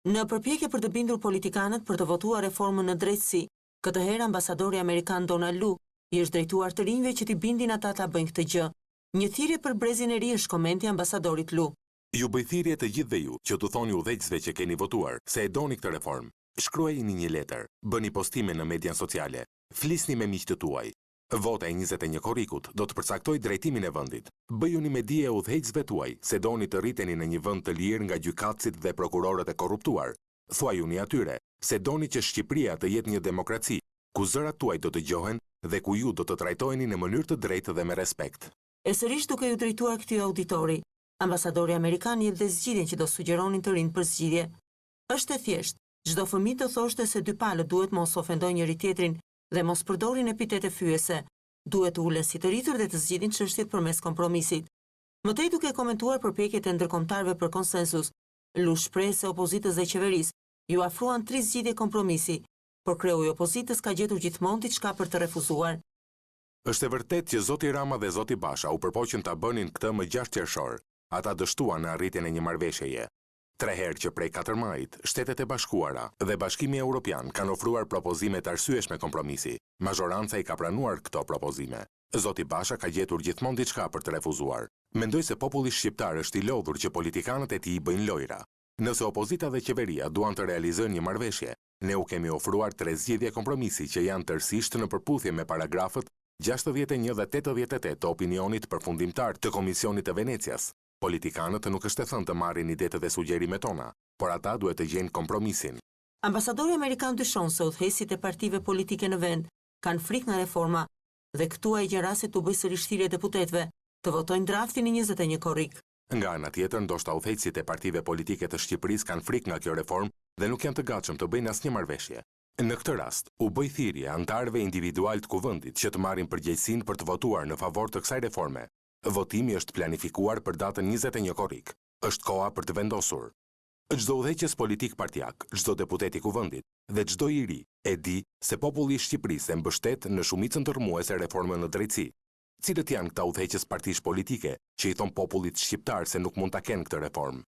Në përpjekje për të bindur politikanët për të votuar reformën në drejtësi, këtë herë ambasadori amerikan Donald Lu i është drejtuar të rinjve që t'i bindin ata ta bëjnë këtë gjë. Një thirrje për brezin e ri është komenti ambasadorit Lu. Ju bëj thirrje të gjithëve ju që t'u thoni udhëheqësve që keni votuar se e doni këtë reformë. Shkruajini një letër, bëni postime në median sociale, flisni me miqtë tuaj. Vota e 21 korrikut do të përcaktoj drejtimin e vendit. Bëjuni me dije udhëheqësve tuaj se doni të rriteni në një vend të lirë nga gjykatësit dhe prokurorët e korruptuar. Thuajuni atyre se doni që Shqipëria të jetë një demokraci, ku zërat tuaj do të dëgjohen dhe ku ju do të trajtoheni në mënyrë të drejtë dhe me respekt. E sërish duke ju drejtuar këtij auditori, ambasadori amerikan jep dhe zgjidhjen që do sugjeronin të rinë për zgjidhje. Është e thjeshtë, çdo fëmijë të thoshte se dy palët duhet mos ofendojnë njëri tjetrin dhe mos përdorin epitete fyese. Duhet të ulen si të rritur dhe të zgjidhin çështjet përmes kompromisit. Mëtej duke komentuar përpjekjet e ndërkombëtarëve për konsensus, Lu shpreh se opozitës dhe qeverisë ju afruan 3 zgjidhje kompromisi, por kreu i opozitës ka gjetur gjithmonë diçka për të refuzuar. Është e vërtetë që zoti Rama dhe zoti Basha u përpoqën ta bënin këtë më 6 qershor. Ata dështuan në arritjen e një marrëveshjeje. 3 herë që prej 4 majit, Shtetet e Bashkuara dhe Bashkimi Evropian kanë ofruar propozime të arsyeshme kompromisi. Mazhoranca i ka pranuar këto propozime. Zoti Basha ka gjetur gjithmonë diçka për të refuzuar. Mendoj se populli shqiptar është i lodhur që politikanët e tij bëjnë lojra. Nëse opozita dhe qeveria duan të realizojnë një marrëveshje, ne u kemi ofruar 3 zgjedhje kompromisi që janë tërësisht në përputhje me paragrafët 61 dhe 88 të opinionit përfundimtar të Komisionit të Venecias. Politikanët nuk është e thënë të marrin idetë dhe sugjerimet tona, por ata duhet të gjejnë kompromisin. Ambasadori amerikan dyshon se udhëheqësit e partive politike në vend kanë frikë nga reforma dhe këtu ai gjen rastin të bëjë sërish thirrje deputetëve të votojnë draftin e 21 korrik. Nga ana tjetër, ndoshta udhëheqësit e partive politike të Shqipërisë kanë frikë nga kjo reformë dhe nuk janë të gatshëm të bëjnë asnjë marrëveshje. Në këtë rast, u bëj thirrje anëtarëve individual të kuvendit që të marrin përgjegjësinë për të votuar në favor të kësaj reforme. Votimi është planifikuar për datën 21 korrik. Është koha për të vendosur. Çdo udhëheqës politik partijak, çdo deputet i kuvendit dhe çdo i ri e di se populli i Shqipërisë e mbështet në shumicën tërmuese reformën në drejtësi. Cilët janë këta udhëheqës partish politike që i thon popullit shqiptar se nuk mund ta kenë këtë reformë?